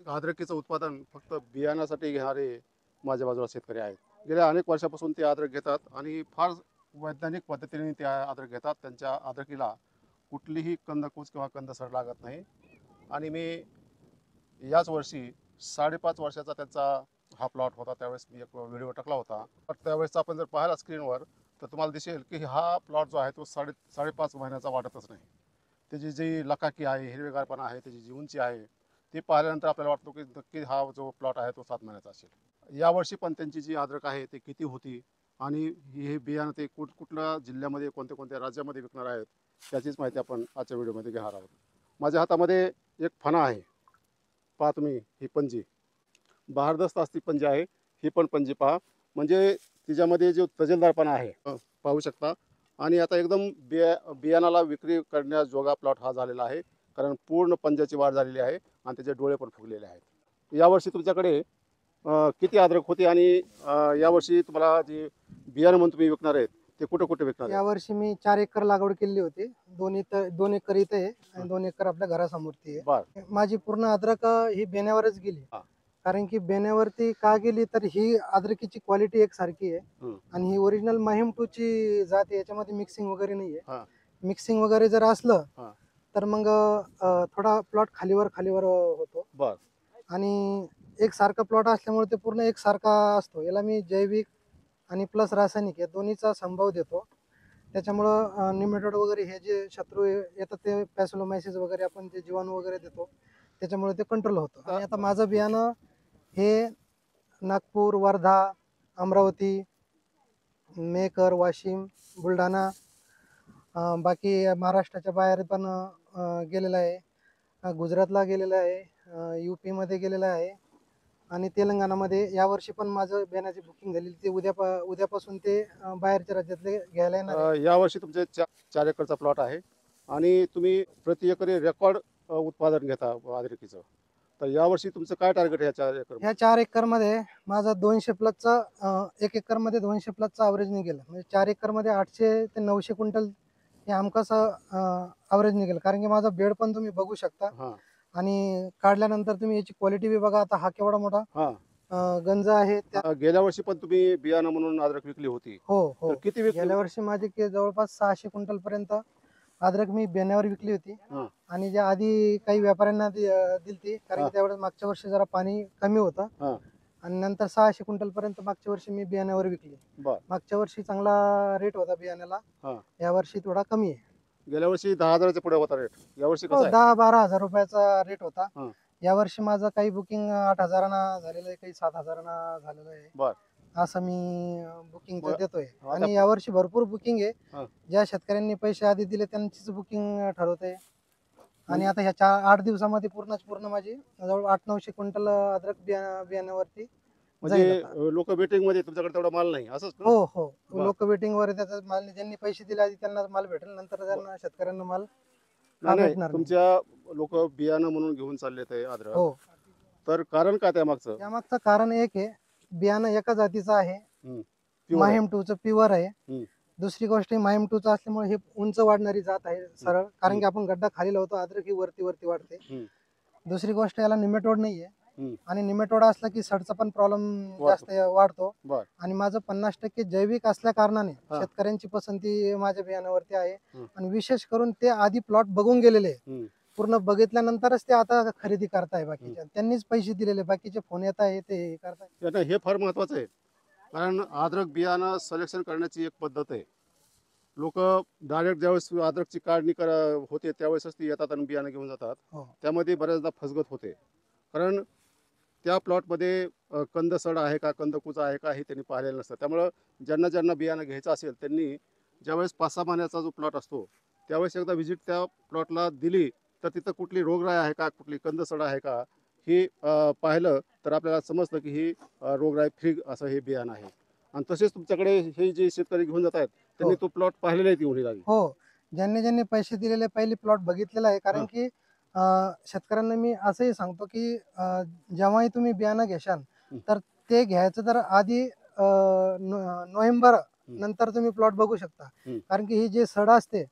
अद्रकीचं उत्पादन फक्त बियाण्यासाठी घेणारे माझ्या बाजूला शेतकरी आहेत. गेल्या अनेक वर्षापासून ते अद्रक घेतात आणि फार वैज्ञानिक पद्धतीने ते अद्रक घेतात. त्यांच्या अद्रकीला कुठलीही कंदकुज किंवा कंदसड लागत नाही. आणि मी याच वर्षी 5.5 वर्षाचा त्यांचा हा प्लॉट होता. त्यावेळेस मी एक व्हिडिओ टाकला होता. तर त्यावेळेस आपण जर पाहिला स्क्रीनवर तर तुम्हाला दिसेल की हा प्लॉट जो आहे तो 5.5 महिन्याचा वाटतच नाही. त्याची जी लकाकी आहे, हिरवेगारपणा आहे, त्याची जी उंची आहे, ते पाहिल्यानंतर आपल्याला वाटतं की नक्की हा जो प्लॉट आहे तो 7 महिन्याचा असेल. यावर्षी पण त्यांची जी अद्रक आहे ते किती होती आणि हे बियाणं ते कुठल्या जिल्ह्यामध्ये, कोणत्या कोणत्या राज्यामध्ये विकणार आहेत त्याचीच माहिती आपण आजच्या व्हिडिओमध्ये घेणार आहोत. माझ्या हातामध्ये एक फणा आहे. पहा तुम्ही, ही पंजी बहारदस्त असती पंजी आहे. ही पण पंजी पहा, म्हणजे तिच्यामध्ये जो तजेलदारपणा आहे पाहू शकता. आणि आता एकदम बियाणाला विक्री करण्याजोगा प्लॉट हा झालेला आहे, कारण पूर्ण पंजाची वाढ झालेली आहे आणि त्याचे डोळे पण फुगलेले आहेत. यावर्षी तुमच्याकडे किती अद्रक होती आणि यावर्षी तुम्हाला जे बियाणं म्हणून तुम्ही विकणार आहेत ते कुठे कुठे विकणार आहे? यावर्षी मी 4 एकर लागवड केली होती. 2 एकर इथे आहे आणि 2 एकर आपल्या घरासमोरती बर. आहे. माझी पूर्ण अद्रक ही बेण्यावरच गेली. हा. कारण की बेण्यावरती का गेली तर ही अद्रकीची क्वालिटी एकसारखी आहे आणि ही ओरिजिनल माहीम 2 ची जात आहे. याच्यामध्ये मिक्सिंग वगैरे नाहीये. मिक्सिंग वगैरे जर असलं तर मग थोडा प्लॉट खालीवर होतो. बर. आणि एकसारखा प्लॉट असल्यामुळे ते पूर्ण एकसारखा असतो. याला मी जैविक आणि प्लस रासायनिक या दोन्हीचा संभव देतो. त्याच्यामुळं निमेटोड वगैरे हे जे शत्रू येतात ते पॅसिलोमायसिस वगैरे आपण जे जीवाणू वगैरे देतो त्याच्यामुळे ते कंट्रोल होतं. आणि आता माझं बियाणं हे नागपूर, वर्धा, अमरावती, मेकर, वाशिम, बुलढाणा, बाकी महाराष्ट्राच्या बाहेर पण गेलेलं आहे. गुजरातला गेलेलं आहे, UP मध्ये गेलेलं आहे आणि तेलंगणामध्ये यावर्षी पण माझं बियाण्याची बुकिंग झालेली. ते उद्यापासून ते बाहेरच्या राज्यातले घ्यायला येणार आहे. यावर्षी तुमचे 4 एकरचा प्लॉट आहे आणि तुम्ही प्रति एकरी रेकॉर्ड उत्पादन घेता अद्रकीचं. तर यावर्षी तुमचं काय टार्गेट आहे 4 एकर? ह्या 4 एकरमध्ये माझा 200 प्लसचा 1 एकरमध्ये 200 प्लसचा ॲव्हरेज निघेल. म्हणजे 4 एकरमध्ये 800 ते 900 क्विंटल हे हमखास ॲव्हरेज निघेल. कारण की माझा बेड पण तुम्ही बघू शकता आणि काढल्यानंतर तुम्ही याची क्वालिटी बी बघा. आता हा केवढा मोठा गंज आहे. गेल्या वर्षी पण तुम्ही बियाणं म्हणून अद्रक विकली होती. हो. किती विकली? गेल्या वर्षी माझी जवळपास 600 क्विंटल पर्यंत अद्रक मी बियाण्यावर विकली होती. आणि ज्या आधी काही व्यापाऱ्यांना दिलती, कारण की त्यावेळेस मागच्या वर्षी जरा पाणी कमी होतं आणि नंतर 600 क्विंटल पर्यंत मागच्या वर्षी मी बियाण्यावर विकली. मागच्या वर्षी चांगला रेट होता बियाण्याला, या वर्षी थोडा कमी आहे. गेल्या वर्षी 10,000च्या पुढे होता रेट, यावर्षी कसा आहे? 10-12 हजार रुपयाचा रेट होता. यावर्षी माझं काही बुकिंग 8,000 झालेलं आहे, काही 7,000 झालेलं आहे. असं मी बुकिंग देतोय. आणि यावर्षी भरपूर बुकिंग आहे. ज्या शेतकऱ्यांनी पैसे आधी दिले त्यांचीच बुकिंग ठरवते. आणि आता ह्या 8 दिवसामध्ये पूर्ण माझी जवळ 800-900 क्विंटल अद्रक बियाण्यावरती. म्हणजे लोक वेटिंग मध्ये, तुमच्याकडे तेवढा माल नाही असंच? हो. लोक वेटिंग वर, त्याचा माल ज्यांनी पैसे दिले आधी त्यांना माल भेटेल, नंतर त्यांना शेतकऱ्यांना माल भेटणार. तुमच्या लोक बियाणं म्हणून घेऊन चालले ते अद्रक, तर कारण काय त्यामागचं? त्यामागचं कारण एक आहे, बियाणं एका जातीचं आहे, माहीम 2 चं प्युअर आहे. दुसरी गोष्ट माहीम 2 चं असल्यामुळे हे उंच वाढणारी जात आहे सरळ, कारण की आपण गड्डा खाली लावतो, अद्रक ही वरती वाढते. दुसरी गोष्ट याला निमेटोड नाहीये आणि निमेटोड असला की सडचा पण प्रॉब्लेम जास्त वाढतो. आणि माझं 50% जैविक असल्या कारणाने शेतकऱ्यांची पसंती माझ्या बियाण्यावरती आहे. आणि विशेष करून ते आधी प्लॉट बघून गेलेले, पूर्ण बघितल्यानंतरच ते आता खरेदी करताय. बाकीच्या त्यांनीच पैसे दिलेले, बाकीचे फोन येत आहे ते करताय. हे फार महत्वाचं आहे, कारण अद्रक बियाणं सिलेक्शन करण्याची एक पद्धत आहे. लोक डायरेक्ट ज्यावेळेस अद्रकची काढणी होते त्यावेळेसच ती येतात आणि बियाणं घेऊन जातात. त्यामध्ये बऱ्याचदा फसगत होते, कारण त्या प्लॉटमध्ये कंदसड आहे का, कंदकुज आहे का हे त्यांनी पाहिलेलं नसतं. त्यामुळं ज्यांना बियाणं घ्यायचं असेल त्यांनी ज्यावेळेस 5-6 महिन्याचा जो प्लॉट असतो त्यावेळेस एकदा व्हिजिट त्या प्लॉटला दिली तर तिथं कुठली रोगराई आहे का, कुठली कंदसड आहे का हे पाहिलं तर आपल्याला समजतं की ही रोगराई फ्री असं हे बियाणं आहे. आणि तसेच तुमच्याकडे हे जे शेतकरी घेऊन जात आहेत त्यांनी तो प्लॉट पाहिलेला आहे येऊन जागी. ज्यांनी पैसे दिलेले पहिले प्लॉट बघितलेला आहे. कारण की शेतकऱ्यांना मी असंही सांगतो की जेव्हाही तुम्ही बियाणं घेशाल तर ते घ्यायचं तर आधी नोव्हेंबर नंतर तुम्ही प्लॉट बघू शकता. कारण की ही जे सड असते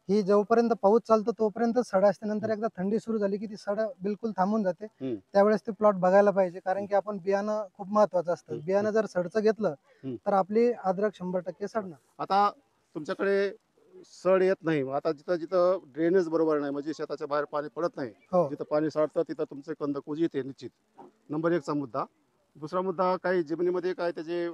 ही जोपर्यंत पाऊस चालतो तोपर्यंत सड असते, नंतर एकदा थंडी सुरू झाली की ती सड बिलकुल थांबून जाते. त्यावेळेस ते प्लॉट बघायला पाहिजे, कारण की आपण बियाणं खूप महत्वाचं असतं. बियाणं जर सडचं घेतलं तर आपली अद्रक 100% सडणार. आता तुमच्याकडे सड येत नाही, आता जिथं जिथं ड्रेनेज बरोबर नाही, म्हणजे शेताच्या बाहेर पाणी पडत नाही, हो जिथं पाणी साठतं तिथं तुमचे कंदकुज येते निश्चित. नंबर एकचा मुद्दा. दुसरा मुद्दा, काही जमिनीमध्ये काय त्याचे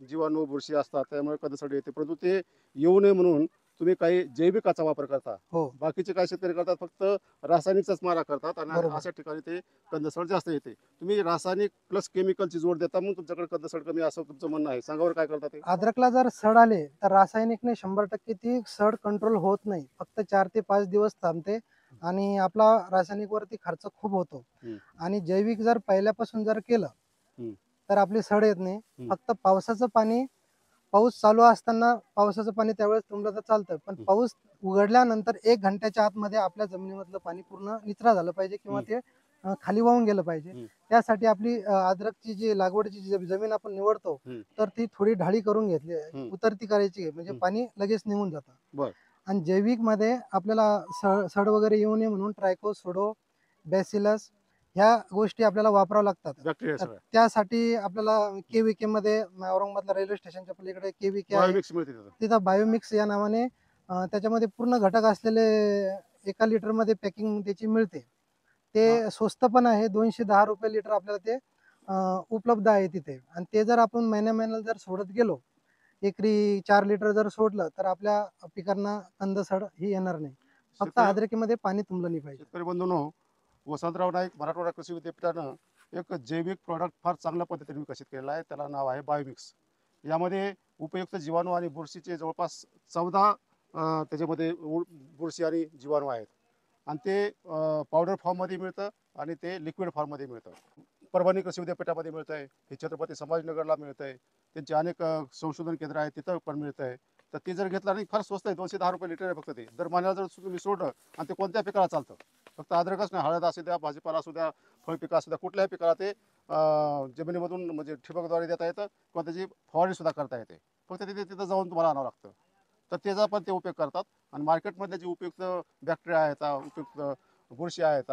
जीवाणू बुरशी असतात, त्यामुळे कंदसड येते, परंतु ते येऊ नये म्हणून तुम्ही काही जैविकाचा वापर करता. हो बाकीचे काय शेतकरी करतात, फक्त रासायनिकचाच मारा करतात आणि बरोबर. अशा ठिकाणी ते कंदसड जास्त येते. तुम्ही रासायनिक प्लस केमिकलची जोड देता, मग तुमच्याकडे कंदसड कमी असं तुमचं म्हणणं आहे. सांगावर काय करता ते? अद्रकला जर सड आले तर रासायनिकने 100% ती सड कंट्रोल होत नाही, फक्त 4 ते 5 दिवस थांबते आणि आपला रासायनिक वरती खर्च खूप होतो. आणि जैविक जर पहिल्यापासून जर केलं तर आपली सड येत नाही. फक्त पावसाचं पाणी, पाऊस चालू असताना पावसाचं पाणी त्यावेळेस तुंबलं तर चालतं, पण पाऊस उघडल्यानंतर 1 घंट्याच्या आतमध्ये आपल्या जमिनीमधलं पाणी पूर्ण निचरा झालं पाहिजे किंवा ते खाली वाहून गेलं पाहिजे. त्यासाठी आपली अद्रकची जी लागवडीची जमीन आपण निवडतो तर ती थोडी ढाळी करून घेतली, उतरती करायची, म्हणजे पाणी लगेच निघून जातं. आणि जैविक मध्ये आपल्याला सड वगैरे येऊ नये म्हणून ट्रायकोसोडो, बॅसिलस ह्या गोष्टी आपल्याला वापराव्या लागतात. त्यासाठी आपल्याला केव्हीके मध्ये, औरंगाबादला रेल्वे स्टेशनच्या पलीकडे केव्हीके आहे, तिथं बायोमिक्स या नावाने त्याच्यामध्ये पूर्ण घटक असलेले 1 लिटर मध्ये पॅकिंग त्याची मिळते. ते स्वस्त पण आहे, 210 रुपये लिटर आपल्याला ते उपलब्ध आहे तिथे. आणि ते जर आपण महिन्याला जर सोडत गेलो, एकरी 4 लिटर जर सोडलं तर आपल्या पिकांना कंदसड ही येणार नाही. फक्त अद्रकीमध्ये पाणी तुंबलं नाही पाहिजे. शेतकरी बंधूंनो, वसंतराव नाईक मराठवाडा कृषी विद्यापीठानं एक जैविक प्रॉडक्ट फार चांगल्या पद्धतीने विकसित केलेला आहे. त्याला नाव आहे बायोमिक्स. यामध्ये उपयुक्त जीवाणू आणि बुरशीचे जवळपास 14 त्याच्यामध्ये बुरशी आणि जीवाणू आहेत, आणि ते पावडर फॉर्ममध्ये मिळतं आणि ते लिक्विड फॉर्ममध्ये मिळतं. परभणी कृषी विद्यापीठामध्ये मिळतं आहे, हे छत्रपती संभाजीनगरला मिळतं आहे, त्यांचे अनेक संशोधन केंद्र आहेत, तिथं पण मिळतं आहे. तर ते जर घेतलं, आणि फार स्वस्त आहे, 210 रुपये लिटर आहे फक्त ते. दर महिन्याला जर तुम्ही सोडलं, आणि ते कोणत्या पिकाला चालतं, फक्त अद्रकच नाही, हळद असू द्या, भाजीपाला असू द्या, फळपिकं असू द्या, कुठल्याही पिकाला ते जमिनीमधून म्हणजे ठिबकद्वारे देता येतं किंवा त्याची फवारणी सुद्धा करता येते. फक्त तिथं जाऊन तुम्हाला आणावं लागतं. तर त्याचा पण ते उपयोग करतात. आणि मार्केटमधले जे उपयुक्त बॅक्टेरिया आहेत, उपयुक्त बुरशी आहेत,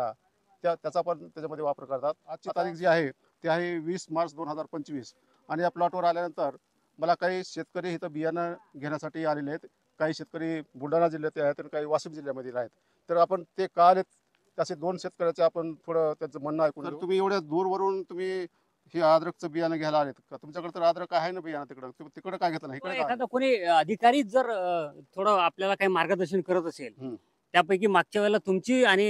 त्याचा पण त्याच्यामध्ये वापर करतात. आजची तारीख जी आहे ती आहे 20 मार्च 2025. आणि या प्लॉटवर आल्यानंतर मला काही शेतकरी इथं बियाणं घेण्यासाठी आलेले आहेत. काही शेतकरी बुलढाणा जिल्ह्यात आहेत आणि काही वाशिम जिल्ह्यामध्ये आहेत. तर आपण ते का आलेत, असे 2 शेतकऱ्याचे आपण थोडं त्यांचं म्हणणं ऐकून घेऊ. तुम्ही एवढ्या दूरवरून तुम्ही हे अद्रकचं बियाणं घ्यायला आलेत का? तुमच्याकडे तर अद्रक आहे ना बियाणं तिकडं, तुम्ही तिकडं काय घेतलं नाही, इकडे का आले? एखादा कोणी अधिकारी जर थोडं आपल्याला काही मार्गदर्शन करत असेल, हम्म. त्यापैकी मागच्या वेळेला तुमची आणि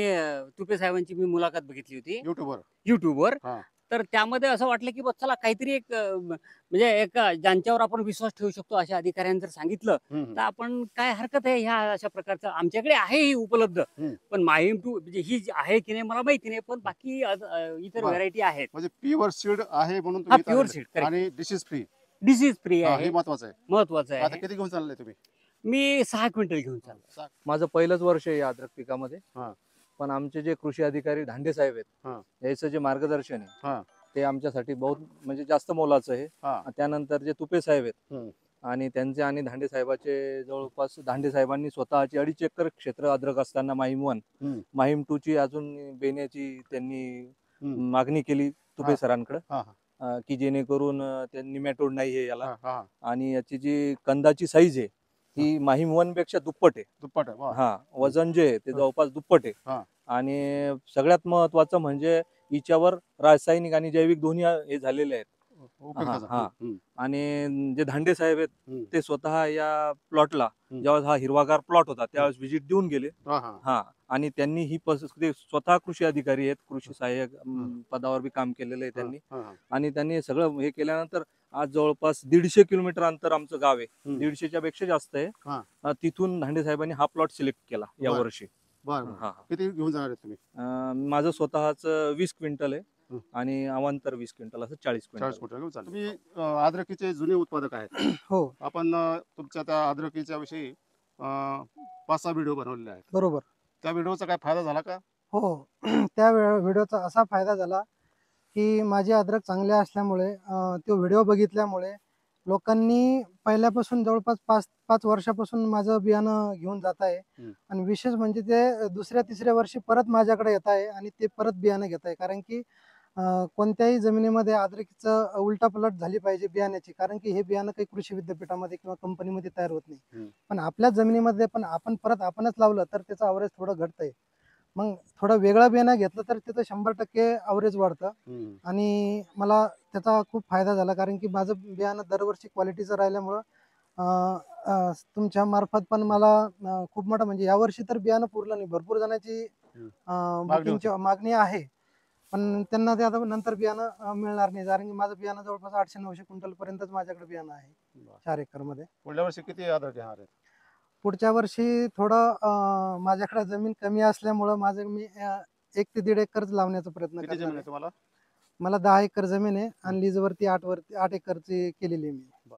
तुपे साहेबांची मी मुलाखत बघितली होती युट्यूबवर. युट्यूबवर. हा. तर त्यामध्ये असं वाटलं की चला काहीतरी एक म्हणजे एक ज्यांच्यावर आपण विश्वास ठेवू शकतो अशा अधिकाऱ्यांनी जर सांगितलं तर आपण काय हरकत आहे, ह्या अशा प्रकारचं आमच्याकडे आहे ही उपलब्ध. पण माहीम टू म्हणजे ही जी आहे की नाही मला माहिती नाही, पण बाकी इतर बरं. व्हरायटी आहेत. म्हणजे प्युअर सीड आहे म्हणून हा, तुम्ही प्युअर इथं सीड आलेले. आणि डिसीज फ्री, डिसीज फ्री हे आहे, महत्वाचं आहे. महत्वाचं आता आहे. किती घेऊन चालले तुम्ही? मी 6 क्विंटल घेऊन चाललो. माझं पहिलंच वर्ष आहे या अद्रक पिकामध्ये. हा. पण आमचे जे कृषी अधिकारी धांडे साहेब हा. आहेत, याचं जे मार्गदर्शन हा. आहे ते आमच्यासाठी बहुत म्हणजे जास्त मोलाचं आहे. हा. त्यानंतर जे तुपे साहेब आहेत हम्म. आणि त्यांचे आणि धांडे साहेबाचे जवळपास धांडे साहेबांनी स्वतःची 2.5 एकर क्षेत्र अद्रक असताना माहीम 1 माहीम 2 ची अजून बेण्याची त्यांनी मागणी केली तुपे सरांकडे, की जेणेकरून त्यांनी निमॅटोड नाही आहे याला. आणि याची जी कंदाची साईज आहे ही माहीम 1 पेक्षा दुप्पट आहे. हा, वजन जे आहे ते जवळपास दुप्पट आहे. आणि सगळ्यात महत्वाचं म्हणजे हिच्यावर रासायनिक आणि जैविक दोन्ही हे झालेले आहेत. आणि जे धांडे साहेब आहेत ते स्वतः या प्लॉटला, जेव्हा हा हिरवागार प्लॉट होता त्यावेळेस व्हिजिट देऊन गेले. हा, आणि त्यांनी ही स्वतः कृषी अधिकारी आहेत, कृषी सहाय्यक पदावर बी काम केलेलं आहे त्यांनी. आणि त्यांनी सगळं हे केल्यानंतर आज जवळपास 150 किलोमीटर अंतर आमचं गाव आहे, 150च्या पेक्षा जास्त आहे. तिथून धांडे साहेबांनी हा प्लॉट सिलेक्ट केला या वर्षी. किती घेऊन जाणार आहेत तुम्ही? माझं स्वतःच 20 क्विंटल आहे आणि अवांतर 20 क्विंटल, असं 40 क्विंटल. तुम्ही अद्रकीचे जुने उत्पादक आहेत. हो आपण तुमच्या त्या अद्रकीच्या विषयी 5-6 व्हिडिओ बनवलेले आहेत. बरोबर. त्या व्हिडिओचा काय फायदा झाला का? हो त्या व्हिडिओचा असा फायदा झाला की माझे अद्रक चांगले असल्यामुळे तो व्हिडिओ बघितल्यामुळे लोकांनी पहिल्यापासून जवळपास 5 वर्षापासून माझं बियाणं घेऊन जात आहे. आणि विशेष म्हणजे ते दुसऱ्या तिसऱ्या वर्षी परत माझ्याकडे येत आहे आणि ते परत बियाणं घेत आहे. कारण की कोणत्याही जमिनीमध्ये अद्रकीचं उलटापलट झाली पाहिजे बियाण्याची, कारण की हे बियाणं काही कृषी विद्यापीठामध्ये किंवा कंपनीमध्ये तयार होत नाही. पण आपल्या जमिनीमध्ये पण आपण परत आपणच लावलं तर त्याचं अवरेज थोडं घटतंय. मग थोडं वेगळं बियाणं घेतलं तर त्याचं 100% अवरेज वाढतं आणि मला त्याचा खूप फायदा झाला. कारण की माझं बियाणं दरवर्षी क्वालिटीचं राहिल्यामुळं तुमच्या मार्फत पण मला खूप मोठं म्हणजे यावर्षी तर बियाणं पुरलं नाही. भरपूर जणांची बुकिंगची मागणी आहे, पण त्यांना ते आता नंतर बियाणं मिळणार नाही. कारण की माझं बियाणं जवळपास 800-900 क्विंटल पर्यंतच माझ्याकडे बियाणं आहे 4 एकरमध्ये. पुढल्या वर्षी किती अद्रक घेणार आहेत? पुढच्या वर्षी थोडं माझ्याकडे जमीन कमी असल्यामुळं मी 1 ते 1.5 एकर लावण्याचा प्रयत्न किती जमीन करणार आहे आहे. तुम्हाला? मला 10 एकर जमीन आहे आणि लीजवरती 8 एकरची केलेली आहे मी.